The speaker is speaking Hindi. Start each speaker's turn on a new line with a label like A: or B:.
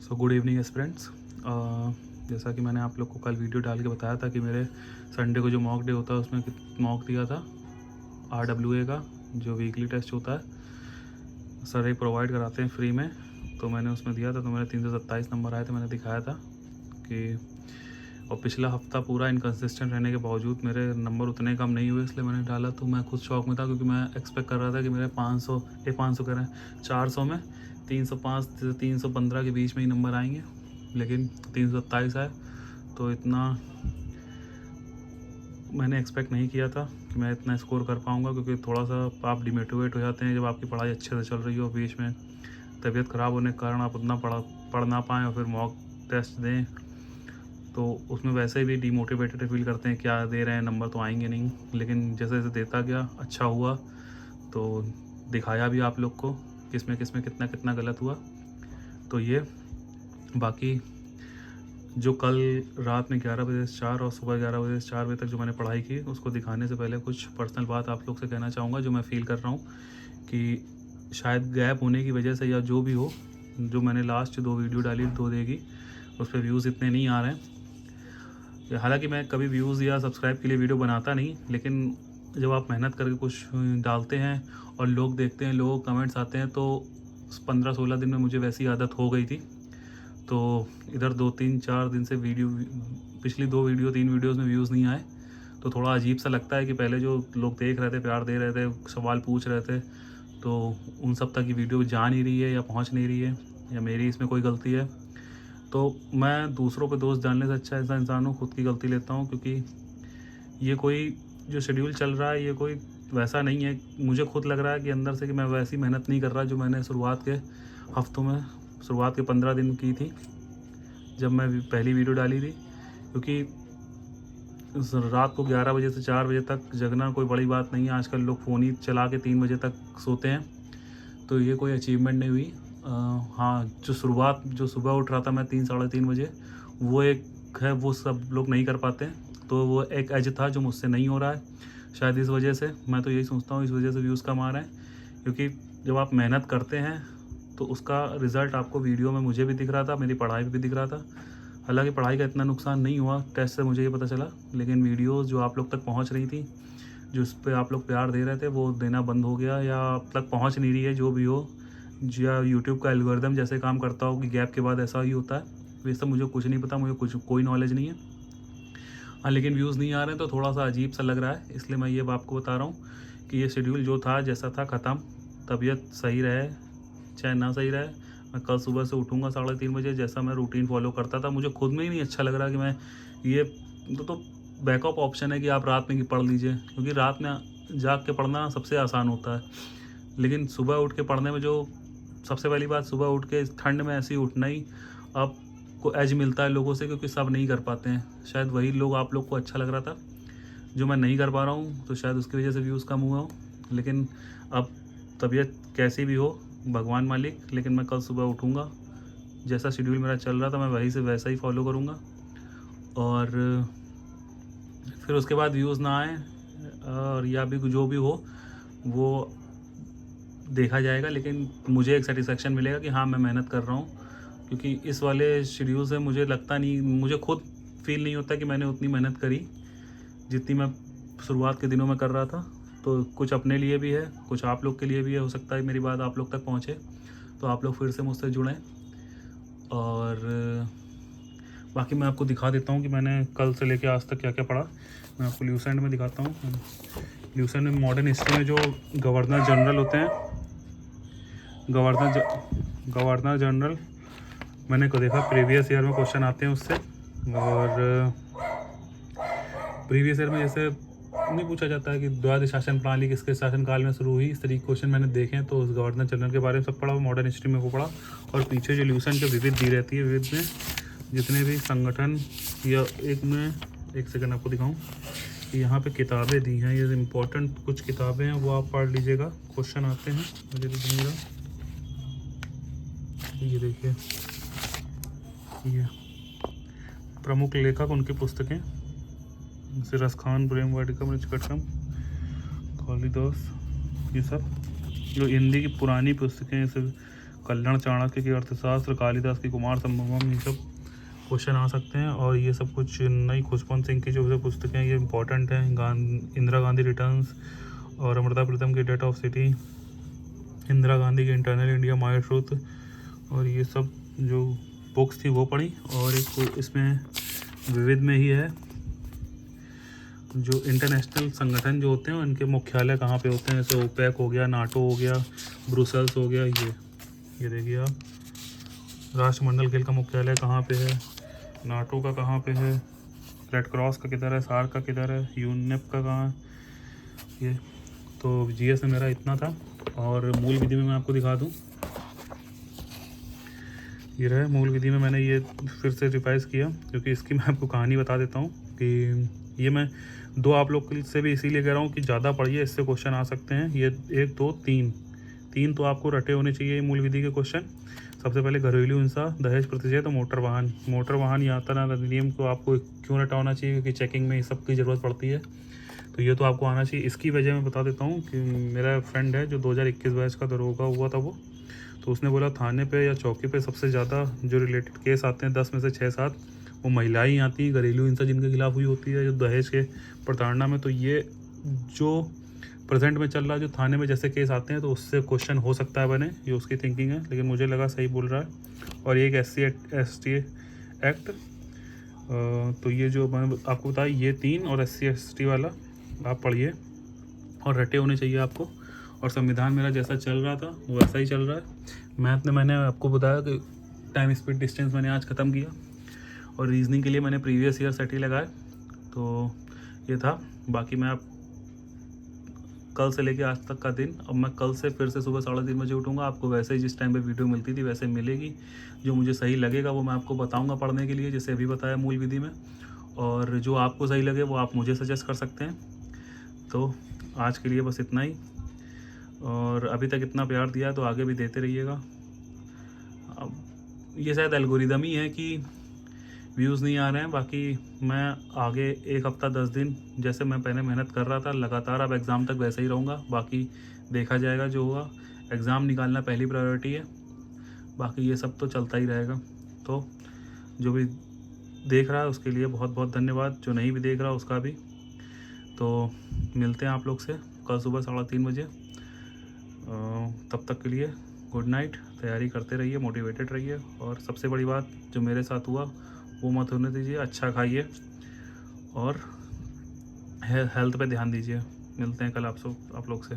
A: So good evening friends. जैसा कि मैंने आप लोग को कल वीडियो डाल के बताया था कि मेरे संडे को जो मॉक डे होता है उसमें मॉक दिया था RWA का, जो वीकली टेस्ट होता है सर एक प्रोवाइड कराते हैं फ्री में। तो मैंने उसमें दिया था, तो मेरे 327 नंबर आए थे। मैंने दिखाया था कि और पिछला हफ्ता पूरा इनकन्सिस्टेंट रहने के बावजूद मेरे नंबर उतने कम नहीं हुए, इसलिए मैंने डाला। तो मैं खुद शौक में था क्योंकि मैं एक्सपेक्ट कर रहा था कि मेरे 500 कह रहे हैं 400 में 305 से 315 के बीच में ही नंबर आएंगे, लेकिन 327 आए। तो इतना मैंने एक्सपेक्ट नहीं किया था कि मैं इतना स्कोर कर पाऊँगा, क्योंकि थोड़ा सा आप डिमोटिवेट हो जाते हैं जब आपकी पढ़ाई अच्छे से चल रही हो, बीच में तबीयत ख़राब होने के कारण आप उतना पढ़ ना पाएँ और फिर मॉक टेस्ट दें तो उसमें वैसे भी डीमोटिवेटेड फील करते हैं, क्या दे रहे हैं, नंबर तो आएंगे नहीं। लेकिन जैसे जैसे देता गया अच्छा हुआ, तो दिखाया भी आप लोग को किसमें कितना कितना गलत हुआ। तो ये बाकी जो कल रात में 11 बजे से 4 और सुबह 11 बजे से 4 बजे तक जो मैंने पढ़ाई की, उसको दिखाने से पहले कुछ पर्सनल बात आप लोग से कहना चाहूँगा जो मैं फ़ील कर रहा हूँ कि शायद गैप होने की वजह से या जो भी हो, जो मैंने लास्ट 2 वीडियो डाली 2 देगी, उस पर व्यूज़ इतने नहीं आ रहे हैं। हालांकि मैं कभी व्यूज़ या सब्सक्राइब के लिए वीडियो बनाता नहीं, लेकिन जब आप मेहनत करके कुछ डालते हैं और लोग देखते हैं, लोगों के कमेंट्स आते हैं, तो 15-16 दिन में मुझे वैसी आदत हो गई थी। तो इधर 2-3-4 दिन से पिछली 2 वीडियो 3 वीडियोज़ में व्यूज़ नहीं आए, तो थोड़ा अजीब सा लगता है कि पहले जो लोग देख रहे थे, प्यार दे रहे थे, सवाल पूछ रहे थे, तो उन सब तक की वीडियो जा नहीं रही है या पहुंच नहीं रही है, या मेरी इसमें कोई गलती है। तो मैं दूसरों पे दोष डालने से अच्छा ऐसा इंसान हूँ, खुद की गलती लेता हूँ, क्योंकि ये कोई जो शेड्यूल चल रहा है ये कोई वैसा नहीं है। मुझे खुद लग रहा है कि अंदर से कि मैं वैसी मेहनत नहीं कर रहा जो मैंने शुरुआत के हफ्तों में, शुरुआत के 15 दिन की थी जब मैं पहली वीडियो डाली थी। क्योंकि रात को 11 बजे से 4 बजे तक जगना कोई बड़ी बात नहीं है। आजकल लोग फ़ोन ही चला के 3 बजे तक सोते हैं, तो ये कोई अचीवमेंट नहीं हुई। हाँ, जो शुरुआत जो सुबह उठ रहा था मैं 3-3:30 बजे, वो एक है, वो सब लोग नहीं कर पाते हैं। तो वो एक एज था जो मुझसे नहीं हो रहा है, शायद इस वजह से। मैं तो यही सोचता हूँ इस वजह से व्यूज़ कम आ रहे हैं, क्योंकि जब आप मेहनत करते हैं तो उसका रिज़ल्ट आपको वीडियो में मुझे भी दिख रहा था, मेरी पढ़ाई भी दिख रहा था। हालांकि पढ़ाई का इतना नुकसान नहीं हुआ, टेस्ट से मुझे ये पता चला, लेकिन वीडियोज़ जो आप लोग तक पहुँच रही थी, जो उस पर आप लोग प्यार दे रहे थे, वो देना बंद हो गया या अब तक पहुँच नहीं रही है। जो भी हो, या यूट्यूब का एल्गोरिदम जैसे काम करता हो कि गैप के बाद ऐसा ही होता है, ये सब मुझे कुछ नहीं पता, मुझे कोई नॉलेज नहीं है। हाँ, लेकिन व्यूज़ नहीं आ रहे हैं तो थोड़ा सा अजीब सा लग रहा है, इसलिए मैं ये आपको बता रहा हूँ कि ये शेड्यूल जो था जैसा था ख़त्म। तबीयत सही रहे चाहे ना सही रहे, मैं कल सुबह से उठूँगा 3:30 बजे, जैसा मैं रूटीन फॉलो करता था। मुझे खुद में ही नहीं अच्छा लग रहा कि मैं ये तो बैकअप ऑप्शन है कि आप रात में पढ़ लीजिए, क्योंकि रात में जाग के पढ़ना सबसे आसान होता है। लेकिन सुबह उठ के पढ़ने में जो सबसे पहली बात, सुबह उठ के ठंड में ऐसे ही उठना ही आपको एज मिलता है लोगों से, क्योंकि सब नहीं कर पाते हैं। शायद वही लोग आप लोग को अच्छा लग रहा था जो मैं नहीं कर पा रहा हूँ, तो शायद उसकी वजह से व्यूज़ कम हुआ हो। लेकिन अब तबीयत कैसी भी हो, भगवान मालिक, लेकिन मैं कल सुबह उठूँगा, जैसा शेड्यूल मेरा चल रहा था मैं वही से वैसा ही फॉलो करूँगा। और फिर उसके बाद व्यूज़ ना आए और या भी जो भी हो वो देखा जाएगा, लेकिन मुझे एक सेटिस्फेक्शन मिलेगा कि हाँ, मैं मेहनत कर रहा हूँ। क्योंकि इस वाले शेड्यूल से मुझे लगता नहीं, मुझे खुद फील नहीं होता कि मैंने उतनी मेहनत करी जितनी मैं शुरुआत के दिनों में कर रहा था। तो कुछ अपने लिए भी है, कुछ आप लोग के लिए भी है। हो सकता है मेरी बात आप लोग तक पहुँचे, तो आप लोग फिर से मुझसे जुड़ें। और बाकी मैं आपको दिखा देता हूँ कि मैंने कल से लेकर आज तक क्या क्या पढ़ा। मैं आपको ल्यूसेंट में दिखाता हूँ। ल्यूसेंट में मॉडर्न हिस्ट्री में जो गवर्नर जनरल होते हैं, गवर्नर जनरल मैंने को देखा प्रीवियस ईयर में क्वेश्चन आते हैं उससे। और प्रीवियस ईयर में जैसे नहीं पूछा जाता है कि द्वैध शासन प्रणाली किसके शासनकाल में शुरू हुई, इस तरीके के क्वेश्चन मैंने देखे हैं। तो उस गवर्नर जनरल के बारे में सब पढ़ा, मॉडर्न हिस्ट्री में वो पढ़ा। और पीछे जो ल्यूसेंट के विविध दी रहती है, विविध में जितने भी संगठन, या एक सेकंड आपको दिखाऊं कि यहाँ पे किताबें दी हैं, ये इम्पोर्टेंट कुछ किताबें हैं, वो आप पढ़ लीजिएगा, क्वेश्चन आते हैं। मुझे तो दूँगा, ये देखिए, ये प्रमुख लेखक उनकी पुस्तकें, सिरस खान, प्रेम वाटिका, मृचकटकम, कालिदास, ये सब जो हिंदी की पुरानी पुस्तकें, जैसे कल्याण चाणक्य की अर्थशास्त्र, कालिदास की कुमार संभवम, ये सब क्वेश्चन आ सकते हैं। और ये सब कुछ नई खुशवंत सिंह की जो पुस्तकें हैं ये इंपॉर्टेंट हैं। इंदिरा गांधी रिटर्न्स और अमृता प्रीतम की date of city, Indira Gandhi की इंटरनल इंडिया, माय ट्रूथ, और ये सब जो बुक्स थी वो पढ़ी। और एक इसमें विविध में ही है जो इंटरनेशनल संगठन जो होते हैं उनके मुख्यालय कहाँ पे होते हैं, जैसे ओपेक हो गया, नाटो हो गया, ब्रुसेल्स हो गया। ये देखिए आप, राष्ट्रमंडल खेल का मुख्यालय कहाँ पे है, नाटो का कहाँ पे है, रेड क्रॉस का किधर है, सार्क का किधर है, यूनेप का कहाँ है। ये तो जीएस में मेरा इतना था। और मूल विधि में मैं आपको दिखा दूँ, ये रहा मूल विधि में। मैंने ये फिर से रिवाइज़ किया क्योंकि इसकी मैं आपको कहानी बता देता हूँ कि ये मैं 2 आप लोग से भी इसीलिए कह रहा हूँ कि ज़्यादा पढ़िए, इससे क्वेश्चन आ सकते हैं। ये 1 2 3 तो आपको रटे होने चाहिए मूल विधि के क्वेश्चन। सबसे पहले घरेलू हिंसा, दहेज प्रतिषेध और मोटर वाहन यातायात अधिनियम को आपको क्यों रटा होना चाहिए, क्योंकि चेकिंग में इस सब की ज़रूरत पड़ती है, तो ये तो आपको आना चाहिए। इसकी वजह मैं बता देता हूँ कि मेरा फ्रेंड है जो 2021 बैच का दरोगा हुआ था वो, तो उसने बोला थाने पे या चौकी पे सबसे ज़्यादा जो रिलेटेड केस आते हैं 10 में से 6-7 वो महिलाएं ही आती हैं, घरेलू हिंसा जिनके खिलाफ हुई होती है, जो दहेज के प्रताड़ना में। तो ये जो प्रेजेंट में चल रहा है जो थाने में जैसे केस आते हैं तो उससे क्वेश्चन हो सकता है बने, ये उसकी थिंकिंग है, लेकिन मुझे लगा सही बोल रहा है। और एक SC/ST एक्ट, तो ये जो मैंने आपको बताया ये 3 और SC/ST वाला आप पढ़िए और रटे होने चाहिए आपको। और संविधान मेरा जैसा चल रहा था वो वैसा ही चल रहा है। मैथ में मैंने आपको बताया कि टाइम स्पीड डिस्टेंस मैंने आज ख़त्म किया, और रीजनिंग के लिए मैंने प्रीवियस ईयर सेट ही लगाए, तो ये था। बाकी मैं आप कल से लेके आज तक का दिन, अब मैं कल से फिर से सुबह 3:30 बजे उठूँगा। आपको वैसे ही जिस टाइम पे वीडियो मिलती थी वैसे मिलेगी, जो मुझे सही लगेगा वो मैं आपको बताऊँगा पढ़ने के लिए, जैसे अभी बताया मूल विधि में। और जो आपको सही लगे वो आप मुझे सजेस्ट कर सकते हैं। तो आज के लिए बस इतना ही, और अभी तक इतना प्यार दिया तो आगे भी देते रहिएगा। अब ये शायद एल्गोरिदम ही है कि व्यूज़ नहीं आ रहे हैं, बाकी मैं आगे 1 हफ्ता 10 दिन जैसे मैं पहले मेहनत कर रहा था लगातार, अब एग्ज़ाम तक वैसे ही रहूँगा। बाकी देखा जाएगा जो होगा, एग्ज़ाम निकालना पहली प्रायोरिटी है, बाकी ये सब तो चलता ही रहेगा। तो जो भी देख रहा है उसके लिए बहुत बहुत धन्यवाद, जो नहीं भी देख रहा उसका भी। तो मिलते हैं आप लोग से कल सुबह 3:30 बजे। तब तक के लिए गुड नाइट। तैयारी करते रहिए, मोटिवेटेड रहिए, और सबसे बड़ी बात जो मेरे साथ हुआ वो मत होने दीजिए। अच्छा खाइए और हेल्थ पे ध्यान दीजिए। मिलते हैं कल आप लोग से।